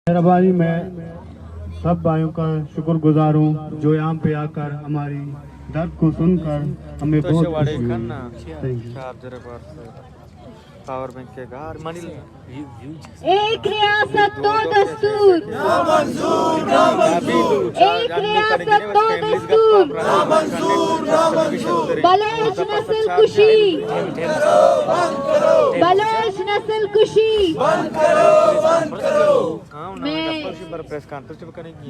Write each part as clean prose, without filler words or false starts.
मेहरबानी मैं सब भाइयों का शुक्रगुजार हूँ जो यहाँ पे आकर हमारी दर्द को सुनकर हमें बहुत खुशी हुई। पावर बैंक के घर मनी एक रियासत दो दस्तूर, एक रियासत दो दस्तूर, बलोच नस्ल कुशी, बलोच नस्ल कुशी। मैं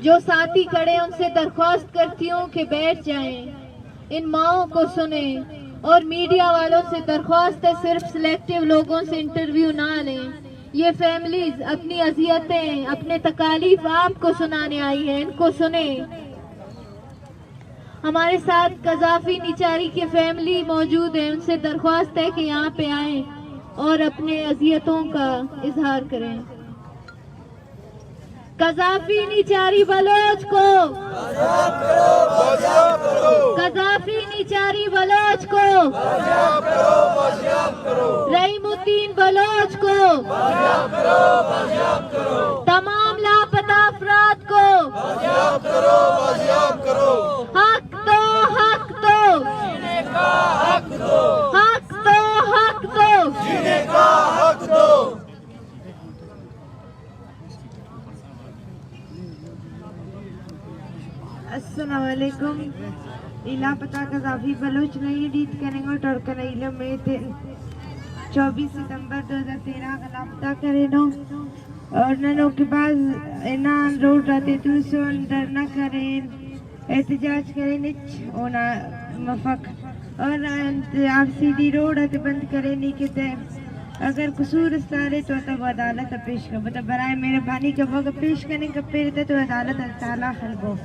जो साथी खड़े उनसे दरख्वास्त करती हूँ कि बैठ जाएं, इन माओं को सुने और मीडिया वालों से दरख्वास्त है सिर्फ सिलेक्टिव लोगों से इंटरव्यू ना लें। ये फैमिलीज अपनी अजियतें अपने तकालीफ आपको सुनाने आई है, इनको सुने। हमारे साथ कजाफी निचारी के फैमिली मौजूद है, उनसे दरख्वास्त है कि यहाँ पे आए और अपने अजियतों का इजहार करें। कजाफी निचारी बलोच को, कजाफी निचारी बलोच को, रहीमुद्दीन बलोच को, तमाम लापता अफराद को हक दो, हक दो, हक दो, हक दो। अस्सलाम वालेकुम। लापता कजाफी बलोच नई डीत करेंगे टर्कन इलम में 24 सितंबर 2013 का लापता करे नो और ननों के पास ना रोड रहते तो सो अंदर न करें एहतजाज करें निच ओना मफक और आप सीधी रोड है बंद करें नहीं कहते अगर कसूर सारे तो तब अदालत पेश कर मतलब बराए मेरे भानी का वक्त पेश करने का पेड़ तो अदालत ताला हलबो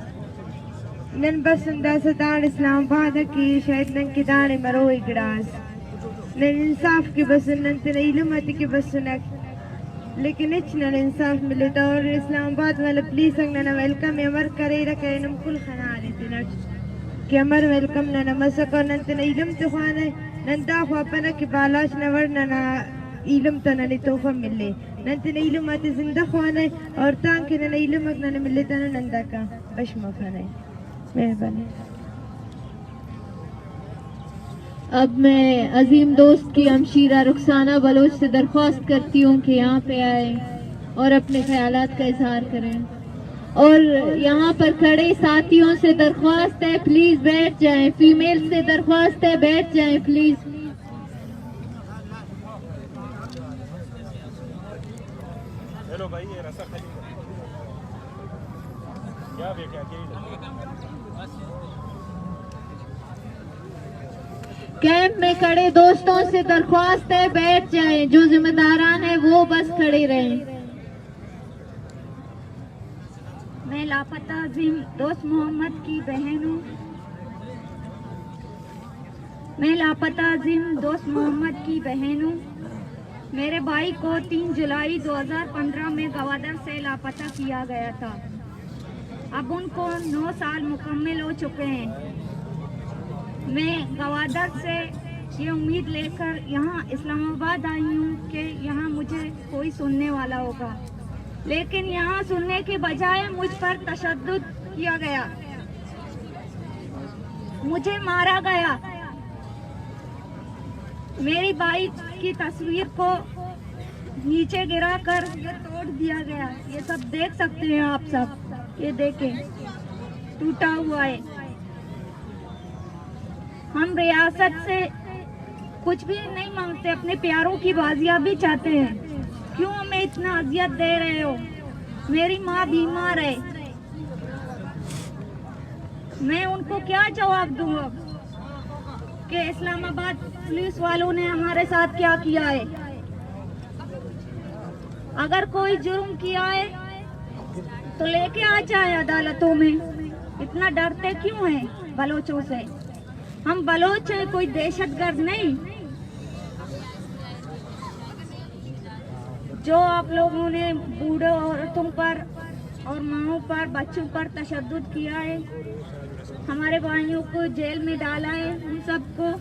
नन बस दासदार इस्लामाबाद की शायद नन के दाने मरो इगड़ास नन इंसाफ की बस नन तेरे इल्म के बस नक लेकिन इच नन इंसाफ मिले तो और इस्लामाबाद वाले प्लीज अंग नन वेलकम अमर करे रखे नम कुल खना लेते नच कि अमर वेलकम नन मसक और नन तेरे इल्म तो खाने नन दा ख्वापना के बालाश नवर नन इल्म तो नन तोहफा मिले नन तेरे इल्म आते जिंदा खाने और तांग के नन इल्म नन मिले तो नंदा का बशमा खाने मेहरबानी। अब मैं अजीम दोस्त की हमशीरा रुखसाना बलोच से दरख्वास्त करती हूँ कि यहाँ पे आए और अपने ख्यालात का इजहार करें और यहाँ पर खड़े साथियों से दरख्वास्त है प्लीज बैठ जाएं, फीमेल से दरख्वास्त है बैठ जाएं प्लीज। हेलो भाई ये रसा खाली क्या कैंप में खड़े दोस्तों से दरख्वास्त है बैठ जाएं, जो जिम्मेदारान है वो बस खड़े रहें। मैं लापता अजीम दोस्त मोहम्मद की बहन हूँ। मैं लापता अजीम दोस्त मोहम्मद की बहन हूँ। मेरे भाई को 3 जुलाई 2015 में गवादर से लापता किया गया था। अब उनको 9 साल मुकम्मल हो चुके हैं। मैं गवादर से ये उम्मीद लेकर यहाँ इस्लामाबाद आई हूँ कि यहाँ मुझे कोई सुनने वाला होगा, लेकिन यहाँ सुनने के बजाय मुझ पर तशद्दुद किया गया, मुझे मारा गया। मेरी बाइक की तस्वीर को नीचे गिराकर ये तोड़ दिया गया। ये सब देख सकते हैं आप सब, ये देखें टूटा हुआ है। हम रियासत से कुछ भी नहीं मांगते, अपने प्यारों की बाजियाबी चाहते हैं। क्यों हमें इतना अजियत दे रहे हो? मेरी माँ बीमार है, मैं उनको क्या जवाब दूंगा कि इस्लामाबाद पुलिस वालों ने हमारे साथ क्या किया है। अगर कोई जुर्म किया है तो लेके आ जाए अदालतों में, इतना डरते क्यों हैं बलोचों से? हम बलोच हैं, कोई दहशतगर्द नहीं। जो आप लोगों ने बूढ़े औरतों पर और माओं पर बच्चों पर तशद्दुद किया है, हमारे भाइयों को जेल में डाला है, उन सबको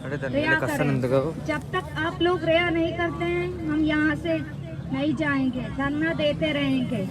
रिहा करें। जब तक आप लोग रिहा नहीं करते हैं हम यहाँ से नहीं जाएंगे, धरना देते रहेंगे।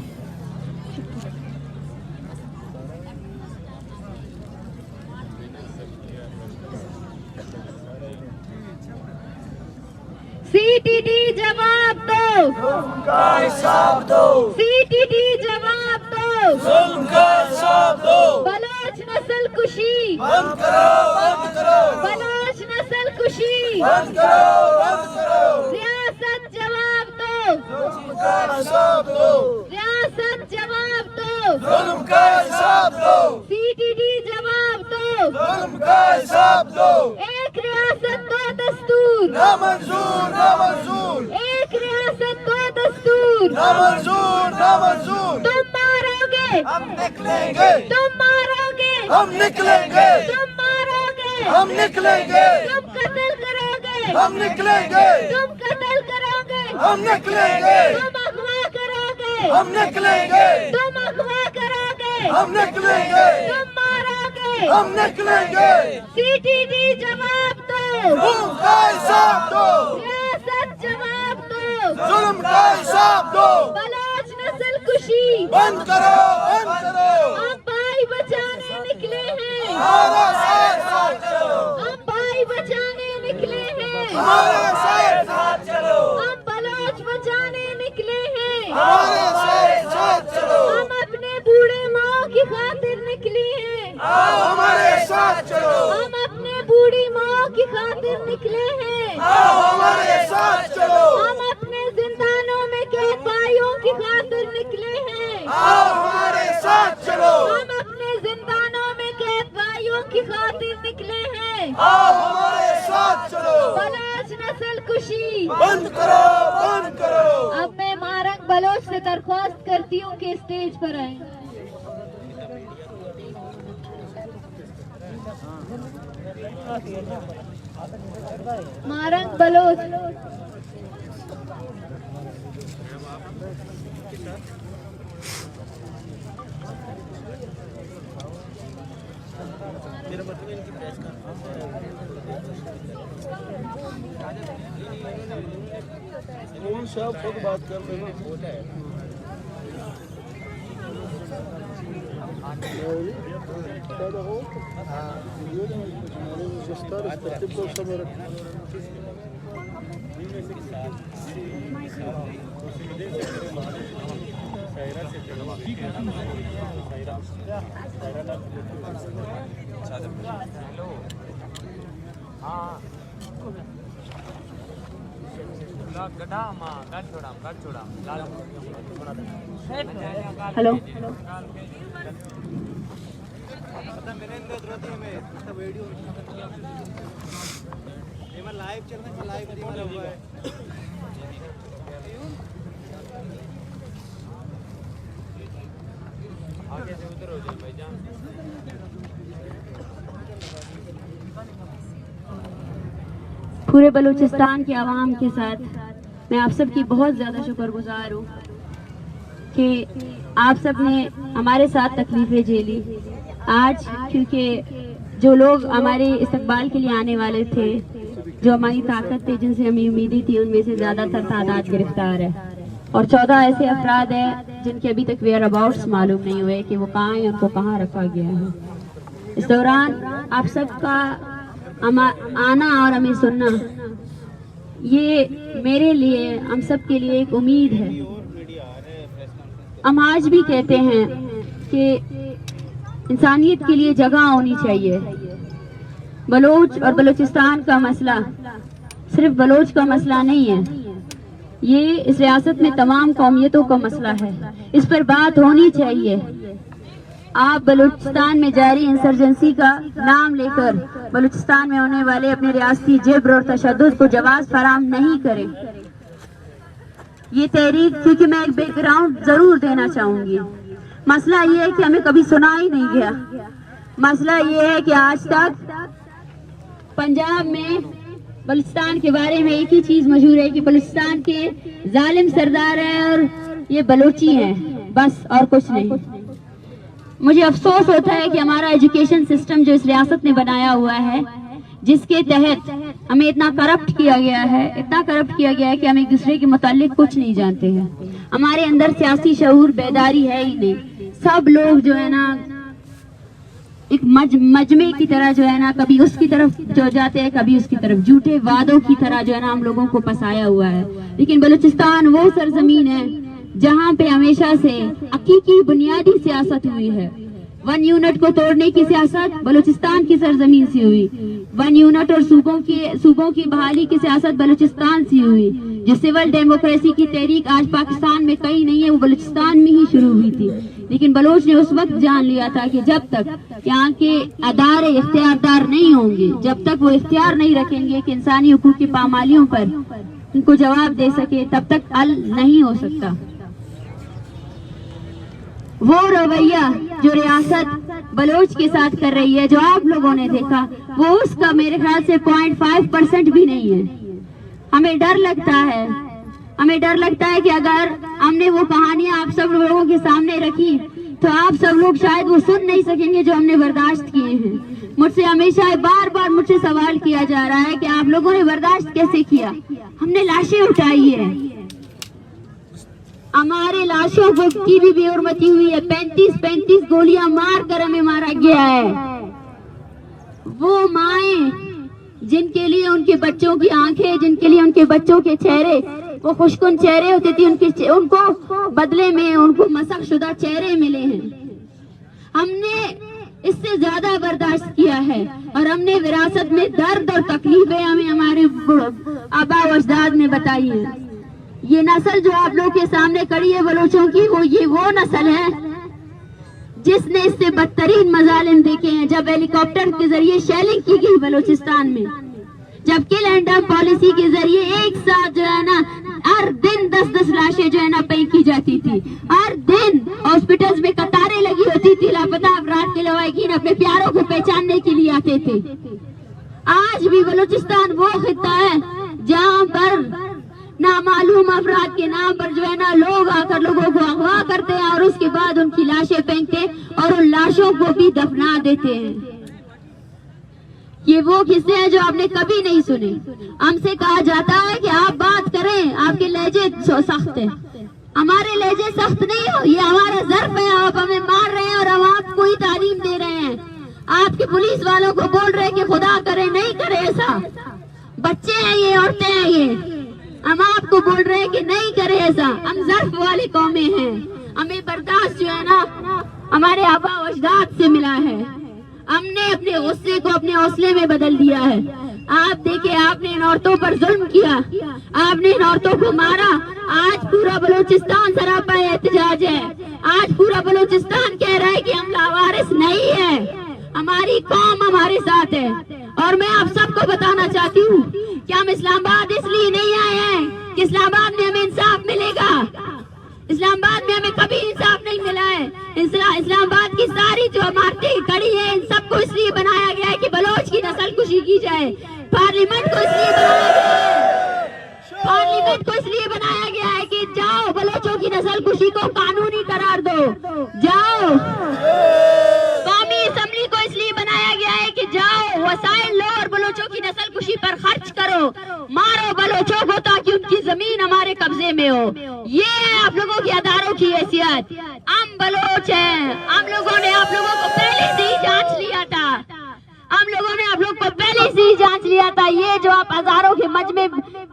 सीटीटी जवाब दो, जुल्म का हिसाब दो, सीटीटी जवाब दो, जुल्म का हिसाब दो, बलोच नस्ल कुशी बंद करो, बंद करो, बलोच नस्ल कुशी बंद करो, बंद करो, रियासत जवाब दो, जुल्म का हिसाब दो, रियासत जवाब दो, जुल्म का हिसाब दो, सीटीटी जवाब दो, जुल्म का हिसाब दो, एक रियासत दो दस्तूर, ना मंजूर, ना मंजूर, एक रियासत दो दस्तूर, ना मंजूर, ना मंजूर, तुम मारोगे, हम निकलेंगे, तुम मारोगे, हम निकलेंगे, तुम मारोगे, हम निकलेंगे, तुम कत्ल करोगे, हम निकलेंगे, तुम कत्ल करोगे, हम निकलेंगे, तुम अगवा करोगे, हम निकलेंगे, तुम अगवा करोगे, हम निकलेंगे, तुम मारोगे, हम निकलेंगे, सीटीटी जवाब दो, जुल्म का हिसाब दो, रियासत जवाब दो, जुल्म का हिसाब दो, बलोच नस्ल कुशी बंद करो, बंद करो, हम भाई बचाने निकले हैं, हमारा साथ साथ चलो, हम भाई बचाने निकले हैं, हमारे साथ साथ चलो, हम बलोच बचाने निकले हैं, हमारे साथ साथ चलो, हम अपने बूढ़े माँ की खातिर निकले हैं, आओ हमारे साथ चलो, हम अपने बूढ़ी माँ की खातिर निकले हैं, आओ हमारे साथ चलो, हम अपने जिंदानों में कैद भाइयों की खातिर निकले हैं, आओ हमारे साथ चलो, हम अपने जिंदानों में कैद भाइयों की खातिर निकले हैं, आओ हमारे साथ चलो, बलोच नस्ल कुशी बंद करो, बंद करो, अब मैं मारंग बलोच से दरख्वास्त करती हूँ कि स्टेज पर आए। मारंग बलोच साहब खुद बात कर लेना, हेलो लाइव चल रहा है, लाइव हुआ है। आगे से उधर हो जाए भाईजान। पूरे बलूचिस्तान के आवाम के साथ मैं आप सब की बहुत ज़्यादा शुक्रगुजार हूँ कि आप सब ने हमारे साथ तकलीफ़ें झेली आज, क्योंकि जो लोग हमारे इस्तकबाल के लिए आने वाले थे, जो हमारी ताकत थी, जिनसे हमें उम्मीदें थी, उनमें से ज़्यादातर तादाद गिरफ्तार है और 14 ऐसे अफराद हैं जिनके अभी तक वेयर अबाउट्स मालूम नहीं हुए कि वो कहाँ हैं, उनको कहाँ रखा गया है। इस दौरान आप सबका आना और हमें सुनना, ये मेरे लिए, हम सब के लिए एक उम्मीद है। हम आज भी कहते हैं कि इंसानियत के लिए जगह होनी चाहिए। बलोच और बलूचिस्तान का मसला सिर्फ बलोच का मसला नहीं है, ये इस रियासत में तमाम कौमियतों का मसला है। इस पर बात होनी चाहिए। आप बलूचिस्तान में जारी इंसर्जेंसी का नाम लेकर बलूचिस्तान में होने वाले अपने रियासती जबर और तशद्दुद को जवाब फराम नहीं करें। ये तहरीक, क्योंकि मैं एक बैकग्राउंड जरूर देना चाहूंगी, मसला ये है कि हमें कभी सुना ही नहीं गया। मसला ये है कि आज तक पंजाब में बलूचिस्तान के बारे में एक ही चीज मशहूर है कि बलूचिस्तान के जालिम सरदार हैं और ये बलोची हैं, बस और कुछ नहीं। मुझे अफसोस होता है कि हमारा एजुकेशन सिस्टम जो इस रियासत ने बनाया हुआ है, जिसके तहत हमें इतना करप्ट किया गया है कि हम एक दूसरे के मुतालिक कुछ नहीं जानते हैं। हमारे अंदर सियासी शऊर बेदारी है ही नहीं। सब लोग जो है ना एक मजमे की तरह जो है ना कभी उसकी तरफ जो जाते हैं, कभी उसकी तरफ, झूठे वादों की तरह जो है ना हम लोगों को फंसाया हुआ है। लेकिन बलूचिस्तान वो सरजमीन है जहाँ पे हमेशा से हकीकी बुनियादी सियासत हुई है। 1 यूनिट को तोड़ने की सियासत बलूचिस्तान की सरजमीन से हुई। 1 यूनिट और सूबों की बहाली की सियासत बलूचिस्तान से हुई। जो सिविल डेमोक्रेसी की तहरीक आज पाकिस्तान में कहीं नहीं है, वो बलूचिस्तान में ही शुरू हुई थी। लेकिन बलोच ने उस वक्त जान लिया था कि जब तक यहाँ के अदारे इख्तियारदार नहीं होंगे, जब तक वो इख्तियार नहीं रखेंगे कि इंसानी हुकूक की पामालियों पर उनको जवाब दे सके, तब तक हल नहीं हो सकता। वो रवैया जो रियासत बलोच के साथ कर रही है, जो आप लोगों ने देखा, वो उसका मेरे ख्याल से 0.5% भी नहीं है। हमें डर लगता है कि अगर हमने वो कहानियां आप सब लोगों के सामने रखी तो आप सब लोग शायद वो सुन नहीं सकेंगे जो हमने बर्दाश्त किए हैं। मुझसे हमेशा बार मुझसे सवाल किया जा रहा है कि आप लोगों ने बर्दाश्त कैसे किया। हमने लाशें उठाई है, हमारे लाशों को की भी बेहुरमती हुई है। 35 गोलियां मार कर हमें मारा गया है। वो माएं जिनके लिए उनके बच्चों की आंखें, जिनके लिए उनके बच्चों के चेहरे वो खुशकुन चेहरे होते थे, उनको बदले में उनको मसखशुदा चेहरे मिले हैं। हमने इससे ज्यादा बर्दाश्त किया है और हमने विरासत में दर्द और तकलीफें हमें हमारे आबा अजदाद ने बताई है। ये नस्ल जो आप लोग के सामने खड़ी है बलोचों की, वो नस्ल है जिसने इससे बदतरीन मजालिम देखे हैं। जब हेलीकॉप्टर के जरिए शेलिंग की गई बलूचिस्तान में, जब किल एंड डंप पॉलिसी के जरिए एक साथ जो है ना हर दिन 10 लाशें जो है ना फेंकी जाती थी, हर दिन हॉस्पिटल्स में कतारें लगी होती थी, लापता अफराद के लवाहिकीन अपने प्यारों को पहचानने के लिए आते थे। आज भी बलूचिस्तान वो खित्ता है जहाँ पर नामालूम अफराद के नाम पर जो है ना लोग आकर लोगों को अगवा करते हैं और उसके बाद उनकी लाशें फेंकते और उन लाशों को भी दफना देते हैं। ये वो किस्से हैं जो आपने कभी नहीं सुने। हमसे कहा जाता है कि आप बात करें, आपके लहजे सख्त है। हमारे लहजे सख्त नहीं हो, ये हमारा ज़र्फ है। आप हमें मार रहे हैं और हम आपको ही तालीम दे रहे हैं। आपके पुलिस वालों को बोल रहे हैं कि खुदा करे, नहीं करे ऐसा। बच्चे हैं ये, औरतें हैं ये, हम आपको बोल रहे हैं कि नहीं करे ऐसा। हम ज़र्फ वाली कौमें हैं। हमें बर्दाश्त जो है ना हमारे आबा अजदाद से मिला है। हमने अपने गुस्से को अपने हौसले में बदल दिया है। आप देखिए, आपने इन औरतों पर जुल्म किया, आपने इन औरतों को मारा। आज पूरा बलूचिस्तान सरापा एहतजाज है। आज पूरा बलूचिस्तान कह रहा है कि हम लावारिस नहीं है, हमारी कौम हमारे साथ है। और मैं आप सबको बताना चाहती हूँ कि हम इस्लामाबाद इसलिए नहीं आए हैं कि इस्लामाबाद में हमें इंसाफ मिलेगा। इस्लामाबाद में हमें कभी इंसाफ नहीं मिला है। इस्लामाबाद की सारी जो इमारतें खड़ी है, इन सबको इसलिए बनाया गया है कि बलोच की नस्ल कुशी की जाए। पार्लियामेंट को इसलिए बनाया गया है, पार्लियामेंट को इसलिए बनाया गया है कि जाओ बलोचों की नस्ल कुशी को कानूनी करार दो। जाओ, कौमी असेंबली को इसलिए बनाया गया है कि जाओ वसाइल लो और बलोचों की नस्ल कुशी पर खर्च करो, मारो बलोचों को ताकि उनकी जमीन हमारे कब्जे में हो। ये है आप लोगों की अदारों की हैसियत। हम बलोच हैं। हम लोगों ने आप लोगों को पहले से ही जांच लिया था। हम लोगों ने आप लोग को पहले से ही जांच लिया था। ये जो आप हजारों के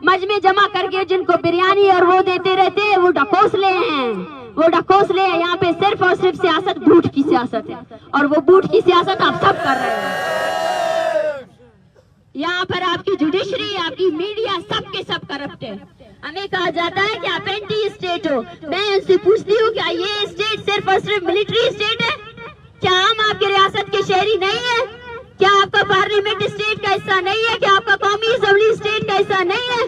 मजमे जमा करके जिनको बिरयानी और वो देते रहते हैं, वो ढकोसले हैं, वो ढकोसले हैं। यहाँ पे सिर्फ और सिर्फ सियासत बूट की सियासत है और वो बूट की सियासत आप सब कर रहे हैं। यहाँ पर आपकी जुडिशरी, आपकी मीडिया, सब के सब करप्ट है। हमें कहा जाता है कि आप एंटी स्टेट हो। मैं उनसे पूछती हूँ, क्या ये स्टेट सिर्फ और सिर्फ मिलिट्री स्टेट है? क्या हम आपके रियासत के शहरी नहीं है? क्या आपका पार्लियामेंट स्टेट का हिस्सा नहीं है? क्या आपका कौमी असेंबली स्टेट का हिस्सा नहीं है?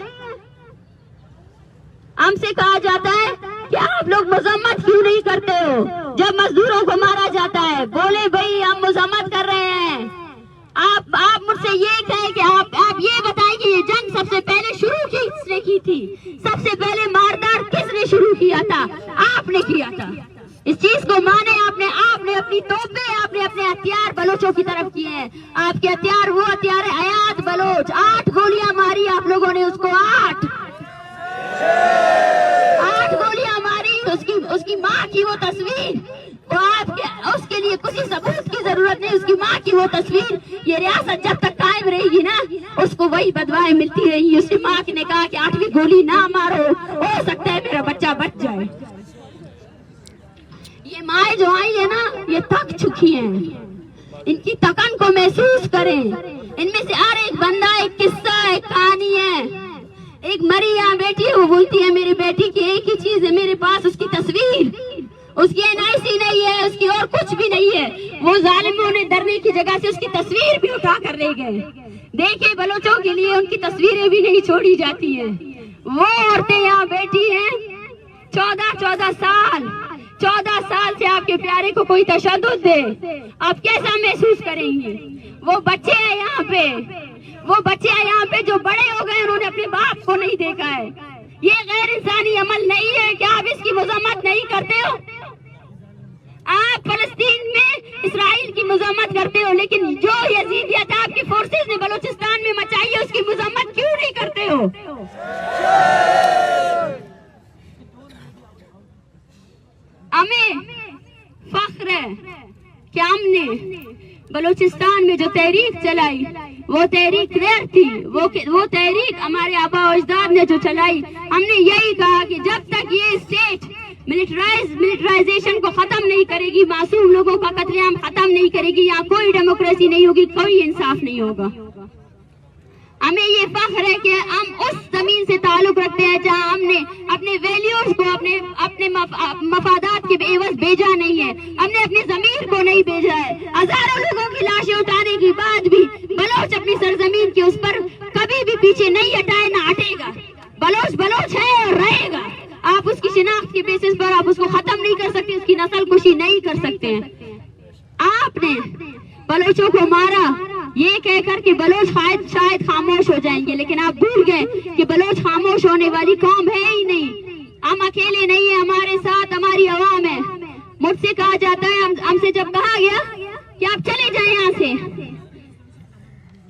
हमसे कहा जाता है कि आप लोग मजम्मत क्यों नहीं करते हो जब मजदूरों को मारा जाता है? बोले भाई हम मजम्मत कर रहे हैं। आप मुझसे ये कहें कि आप ये बताएं कि ये जंग सबसे पहले शुरू किसने की थी? सबसे पहले मारदार किसने शुरू किया था? आपने किया था। इस चीज को माने आपने अपनी तोपें, आपने अपने हथियार बलोचों की तरफ किए हैं। आपके हथियार वो हथियार है, आयात बलोच, 8 गोलियां मारी आप लोगों ने उसको, 8 गोलियां मारी। उसकी माँ की वो तस्वीर, वो आपके उसके लिए कुछ सबूत की जरूरत नहीं, उसकी माँ की वो तस्वीर। ये रियासत जब तक कायम रहेगी ना, उसको वही बदवाएं मिलती रहेगी। उसकी माँ ने कहा कि 8वीं गोली ना मारो, हो सकता है मेरा बच्चा बच जाए। ये माएँ जो आई है ना, ये थक चुकी हैं। इनकी थकन को महसूस करें। इनमें से हर एक बंदा एक किस्सा, एक कहानी है। एक मरी यहाँ बेटी है, वो बोलती है मेरी बेटी की एक ही चीज है मेरे पास, उसकी तस्वीर। उसकी NIC नहीं है, उसकी और कुछ भी नहीं है। वो जालिमों ने डरने की जगह से उसकी तस्वीर भी उठा कर ले गए। देखिए, बलोचों के लिए उनकी तस्वीरें भी नहीं छोड़ी जाती हैं। वो औरतें यहाँ बैठी हैं, 14 साल से आपके प्यारे को कोई तशद्दुद दे, आप कैसा महसूस करेंगे? वो बच्चे हैं यहाँ पे, जो बड़े हो गए, उन्होंने अपने बाप को नहीं देखा है। ये गैर इंसानी अमल नहीं है कि आप इसकी मजम्मत नहीं करते हो? आप फलस्तीन में इसराइल की मजम्मत करते हो, लेकिन जो यजीदियत आपकी फोर्सेस ने बलूचिस्तान में मचाई है, उसकी मजम्मत क्यों नहीं करते हो? हमें फख्र है कि हमने बलूचिस्तान में जो तहरीक चलाई, वो तहरीक क्लियर थी। वो तहरीक हमारे आबा अजदाद ने जो चलाई, हमने यही कहा कि जब तक ये स्टेट मिलिटराइजेशन को खत्म नहीं करेगी, मासूम लोगों का कत्लेआम खत्म नहीं करेगी, यहाँ कोई डेमोक्रेसी नहीं होगी, कोई इंसाफ नहीं होगा। हमें ये फख्र है कि हम उस जमीन से ताल्लुक रखते हैं जहां हमने अपने वैल्यूज को अपने मफादात के एवज भेजा नहीं है, हमने अपनी जमीन को नहीं भेजा है। हजारों लोगों की लाशें उठाने के बाद भी बलोच अपनी सरजमीन के उस पर कभी भी पीछे नहीं हटाए, ना हटेगा। बलोच है और रहेगा। आप उसकी शिनाख्त के बेसिस पर आप उसको खत्म नहीं कर सकते, उसकी नस्ल कुशी नहीं कर सकते हैं। आपने बलोचों को मारा ये कहकर कि बलोच शायद खामोश हो जाएंगे, लेकिन आप भूल गए कि बलोच खामोश होने वाली कौम है ही नहीं। हम अकेले नहीं है, हमारे साथ हमारी आवाम है। मुझसे कहा जाता है, हमसे जब कहा गया कि आप चले जाएं यहाँ से,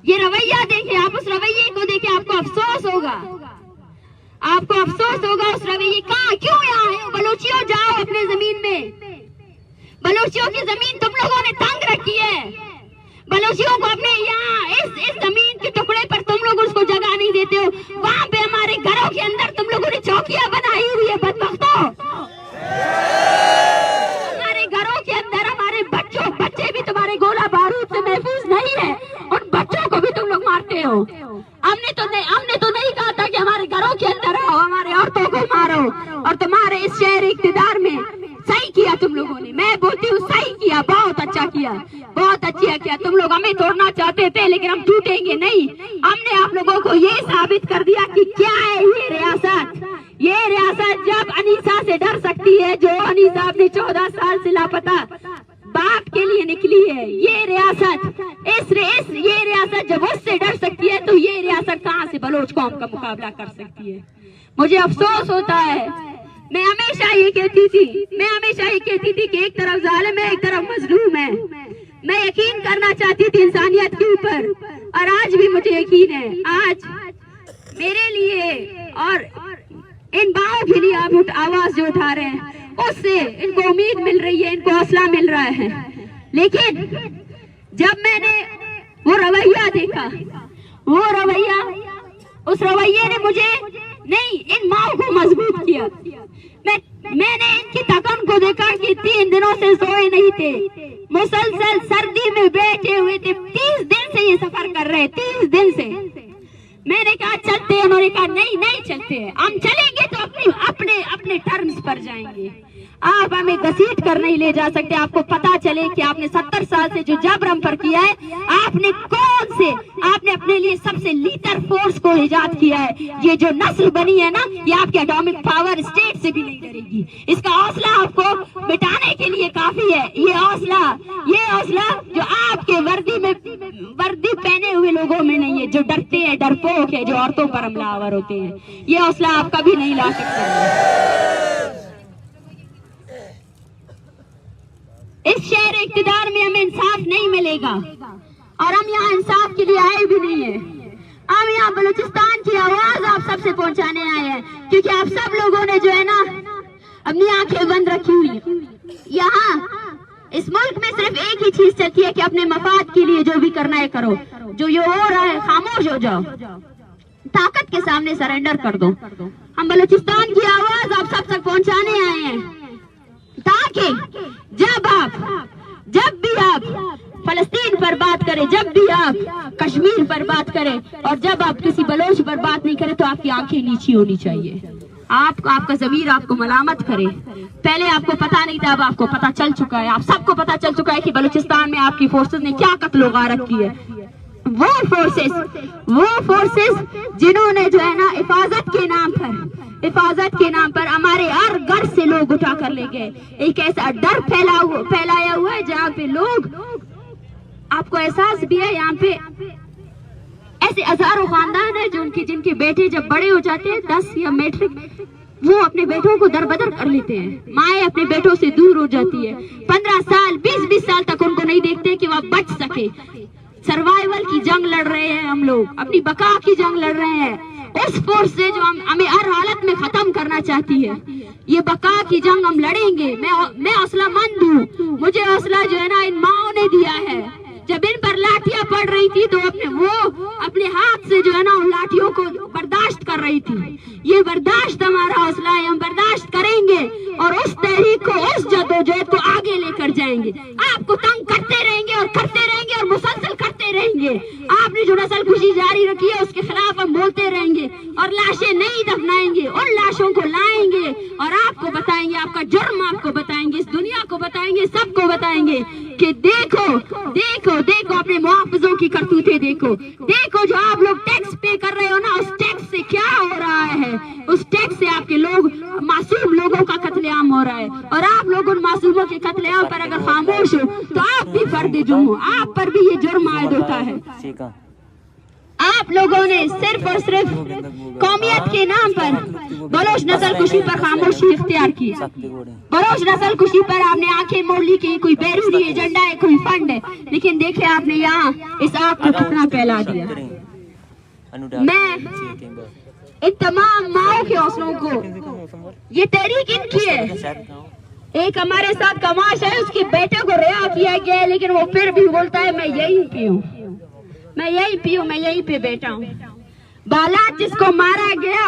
ये रवैया देखें, आप उस रवैये को देखें, आपको अफसोस होगा, उस रवैये कहाँ क्यों यहाँ है? बलोचियों जाओ अपने जमीन में। बलोचियों की जमीन तुम लोगों ने तंग रखी है। बलोचियों को अपने यहाँ इस जमीन के टुकड़े पर तुम लोग उसको जगह नहीं देते हो। वहाँ पे हमारे घरों के अंदर तुम लोगों ने चौकियां बनाई हुई है। बदबख्तों, हमारे घरों के अंदर हमारे बच्चे भी तुम्हारे गोला बारूद से महफूज नहीं है, उन बच्चों को भी तुम लोग मारते हो। हमने तो नहीं कहा था कि हमारे घरों के अंदर आओ, हमारे औरतों को मारो। और तुम्हारे इस शहर इख्तिदार में सही किया तुम लोगों ने, मैं बोलती हूँ सही किया, बहुत अच्छा किया, बहुत अच्छा किया। तुम लोग हमें तोड़ना चाहते थे, लेकिन हम टूटेंगे नहीं। हमने आप लोगों को ये साबित कर दिया कि क्या है ये रियासत जब अनीसा से डर सकती है, जो अनीसा अपने 14 साल से लापता बाप के लिए निकली है। ये रियासत जब उससे डर सकती है, तो ये रियासत कहाँ से बलोच कौम का मुकाबला कर सकती है? मुझे अफसोस होता है। मैं हमेशा ये कहती थी कि एक तरफ जालिम है, एक तरफ मजलूम है। मैं यकीन करना चाहती थी इंसानियत के ऊपर, और आज भी मुझे यकीन है। आज मेरे लिए और इन बाओं के लिए आप आवाज जो उठा रहे हैं, उससे इनको उम्मीद मिल रही है, इनको हौसला मिल रहा है। लेकिन जब मैंने वो रवैया देखा, उस रवैये ने मुझे नहीं, इन माओं को मजबूत किया। मैंने इनकी थकन को देखा कि 3 दिनों से सोए नहीं थे, मुसलसल सर्दी में बैठे हुए थे। 30 दिन से ये सफर कर रहे, 30 दिन से। मैंने कहा चलते हैं, उन्होंने कहा नहीं चलते हैं, हम चलेंगे तो अपने टर्म्स पर जाएंगे। आप हमें घसीट कर नहीं ले जा सकते। आपको पता चले कि आपने 70 साल से जो जबर हम पर किया है, आपने अपने लिए सबसे लीडर फोर्स को इजाद किया है। ये जो नस्ल बनी है ना, ये आपके एटॉमिक पावर स्टेट से भी नहीं डरेगी। इसका हौसला आपको मिटाने के लिए काफी है। ये हौसला जो आपके वर्दी पहने हुए लोगों में नहीं है, जो डरते हैं, डरपोक है, जो औरतों पर हमलावर होते हैं। ये हौसला आप कभी नहीं ला सकते। इस शहर इख्तिदार में हमें इंसाफ नहीं मिलेगा, और हम यहाँ इंसाफ के लिए आए भी नहीं है। हम यहाँ बलूचिस्तान की आवाज आप सबसे पहुंचाने आए हैं, क्योंकि आप सब लोगों ने जो है ना अपनी आंखें बंद रखी हुई है। यहाँ इस मुल्क में सिर्फ एक ही चीज चलती है कि अपने मफाद के लिए जो भी करना है करो, जो ये हो रहा है खामोश हो जाओ, ताकत के सामने सरेंडर कर दो। हम बलूचिस्तान की आवाज आप सब तक पहुंचाने आए हैं, ताकि जब भी आप फलस्तीन पर बात करें, जब भी आप कश्मीर पर बात करें और जब आप किसी बलोच पर बात नहीं करें, तो आपकी आंखें नीची होनी चाहिए। आपका ज़मीर आपको मलामत करे। पहले आपको पता नहीं था, अब आपको पता चल चुका है, आप सबको पता चल चुका है कि बलूचिस्तान में आपकी फोर्सेस ने क्या कत्ल गारत की है। वो फोर्सेस जिन्होंने जो है ना हिफाजत के नाम पर हमारे हर घर से लोग उठा कर ले गए। एक ऐसा डर फैलाया हुआ है जहाँ पे लोग, आपको एहसास भी है, यहाँ पे ऐसे हजारों खानदान है जिनके बेटे जब बड़े हो जाते हैं 10 या मैट्रिक, वो अपने बेटों को दरबदर कर लेते हैं। माएँ अपने बेटों से दूर हो जाती है। 15 साल 20 साल तक उनको नहीं देखते कि वह बच सके। सर्वाइवल की जंग लड़ रहे हैं हम लोग, अपनी बका की जंग लड़ रहे हैं। उस फोर्स से जो हमें हर हालत में खत्म करना चाहती है, ये बका की जंग हम लड़ेंगे। मैं हौसलामंद हूँ, मुझे हौसला जो है ना इन माओ ने दिया है। जब इन पर लाठियां पड़ रही थी तो अपने हाथ से जो है ना उन लाठियों को बर्दाश्त कर रही थी। ये बर्दाश्त हमारा हौसला है, हम बर्दाश्त करेंगे और उस तहरीक को, उस जद्दोजहद को आगे लेकर जाएंगे। आपको तंग करते रहेंगे और मुसलसल करते रहेंगे। आपने जो नस्ल खुशी जारी रखी है उसके खिलाफ हम बोलते रहेंगे और लाशें नहीं दफनाएंगे, उन लाशों को लाएंगे और आपको बताएंगे, आपका जुर्म आपको बताएंगे, इस दुनिया को बताएंगे, सबको बताएंगे कि देखो अपने मुआवजों की करतूतें देखो जो आप लोग टैक्स पे कर रहे हो ना, उस टैक्स से क्या हो रहा है। उस टैक्स से आपके मासूम लोगों का कत्लेआम हो रहा है और आप लोग उन मासूमों के कत्लेआम पर अगर खामोश हो तो आप भी फर्द जुर्म हो, आप पर भी ये जुर्म आयद होता है। आप लोगों ने सिर्फ और सिर्फ कौमियत के नाम पर बलोच नस्ल कुशी पर खामोशी इख्तियार की। बलोच नस्ल कुशी पर आपने आंखें मोड़ ली कि कोई बैरूनी एजेंडा है, कोई फंड है, लेकिन देखिए आपने यहाँ इस आग को कितना फैला दिया। मैं इन तमाम माओ के हौसलों को, ये तहरीक इनकी है। एक हमारे साथ कमाश है, उसके बेटे को रिहा किया गया है, लेकिन वो फिर भी बोलता है मैं यहीं पे हूँ, मैं यहीं पे बैठा हूँ। बालाच जिसको मारा गया,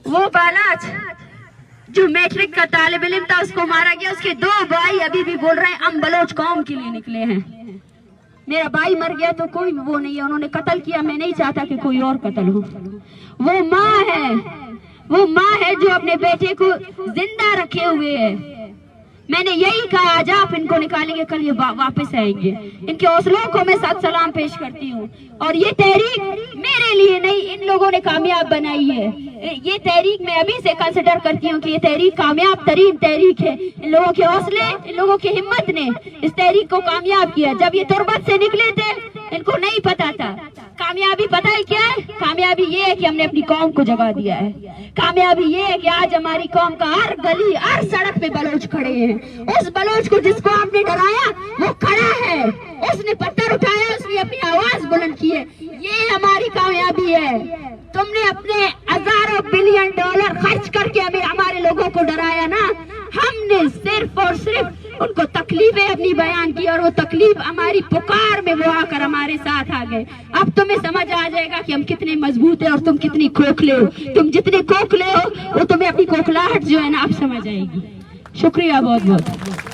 वो बालाच जो मैट्रिक का तालिब इल्म था, उसको मारा गया। उसके 2 भाई अभी भी बोल रहे हैं हम बलोच कौम के लिए निकले हैं। मेरा भाई मर गया तो कोई वो नहीं है, उन्होंने कत्ल किया, मैं नहीं चाहता कि कोई और कत्ल हो। वो माँ है जो अपने बेटे को जिंदा रखे हुए है। मैंने यही कहा, आज आप इनको निकालेंगे, कल ये वापस आएंगे। इनके हौसलों को मैं सत सलाम पेश करती हूँ। और ये तहरीक मेरे लिए नहीं, इन लोगों ने कामयाब बनाई है। ये तहरीक मैं अभी से कंसिडर करती हूँ कि ये तहरीक कामयाब तरीन तहरीक है। इन लोगों के हौसले, इन लोगों की हिम्मत ने इस तहरीक को कामयाब किया। जब ये तुर्बत से निकले थे, इनको नहीं पता था। कामयाबी पता है क्या है? कामयाबी ये है कि हमने अपनी कौम को जगा दिया है। कामयाबी ये है कि आज हमारी कौम का हर गली, हर सड़क पे बलोच खड़े हैं। उस बलोच को जिसको आपने डराया वो खड़ा है, उसने पत्थर उठाया, उसने अपनी आवाज बुलंद की है। ये हमारी कामयाबी है। तुमने अपने हजारों बिलियन डॉलर खर्च करके हमें, हमारे लोगों को डराया ना, हमने सिर्फ और सिर्फ उनको तकलीफें अपनी बयान की और वो तकलीफ हमारी पुकार में वो आकर हमारे साथ आ गए। अब तुम्हें समझ आ जाएगा कि हम कितने मजबूत हैं और तुम कितनी खोखले हो। तुम जितने खोखले हो वो तुम्हें अपनी खोखलाहट जो है ना अब समझ आएगी। शुक्रिया बहुत बहुत।